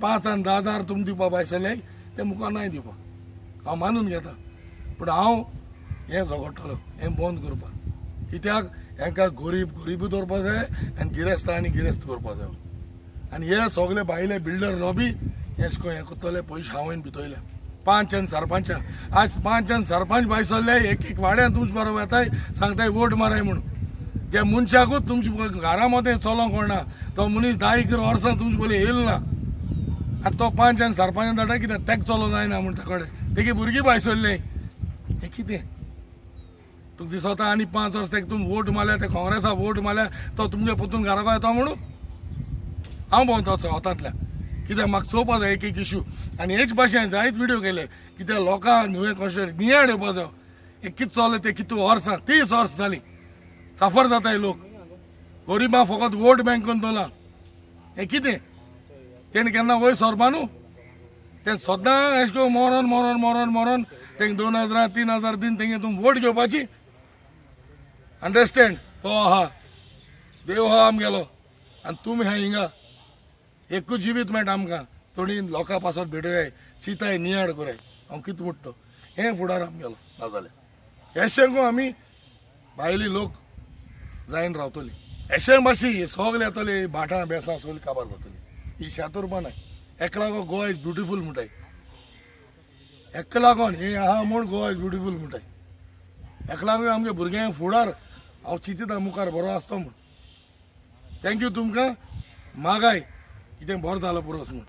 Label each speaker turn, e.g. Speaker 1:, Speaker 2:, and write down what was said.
Speaker 1: 5 आनी 10,000 तुमी दिवपाक बायसले ते मुखार नाही दिवपाक हांव मानून घेता पूण हांव हें झगडटलो हें बंद करपाक कित्याक हांकां गरीब दवरपाक जाय आनी गिरेस्तांनी गिरेस्त करपाक जाय आनी हे सगळे भायले बिल्डर लॉबी हें करतले पयशे हांवें भितरले 5 आनी सरपंच आज 5 आनी सरपंच बायसले एक वाड्यान तुमचे बरोबर येताय सांगताय वोट माराय म्हणून जे मनशाकूच तुमच्या घरा मदें चलोंक कळना तो मनीस 10 वर्सां तुमचे पयलीं येयलो ना आतां तो 5 आनी सरपंच धाडटा कित्याक तेका चलो जायना म्हण ताचे कडेन तेगे भुरगीं बायसल्ले हें कितें तुका दिसता आनी 5 वर्स तेका तुमी वोट मारल्या ते काँग्रेसाक वोट मारल्या तो तुमच्या पोतून घरा येता म्हणून हांव भोंवता वतांतल्यान कित्याक म्हाका चोवपा जाय एक इश्यू आनी हेच भाशेन जायत व्हिडिओ केले कित्याक लोकांक न्युवें कशें नियाळ येवपा जाय हे कितें चललें ते कितू वर्सां 30 वर्स जालीं सफर जाताय लोक गरिबां फकत वोट बँक करून दवरला हें कितें तेणें केन्ना वयर सरपा न्हू तें सदां अशें करून मरोन तेंक 2,000 3,000 दिन तेंगे तुमी वोट घेवपाची अंडरस्टँड तो आहा देव आहा आमगेलो आनी तुमी आहा हिंगा एकूच जिवीत मेळटा आमकां थोडी लोकां पासत भेटोयाय चिताय नियाळ कराय हांव कितें म्हणटा हें फुडार आमगेलो नाजाल्यार अशें गो आमी भायली लोक जायन रावतली अशें मातशी सगळे येतले भाटां बेसां सगळीं काबार जातली ही शेतुरपा न्हय हेका लागून गोवा इज ब्युटिफूल म्हणटाय हेका लागून हें आहा म्हूण गोवा इज ब्युटिफूल म्हणटाय हेका लागून आमगे भुरग्यांक फुडार हांव चिंतिता मुखार बरो आसतो म्हूण थँक्यू तुमकां मागाय कितें बरो जालो पुरोस म्हूण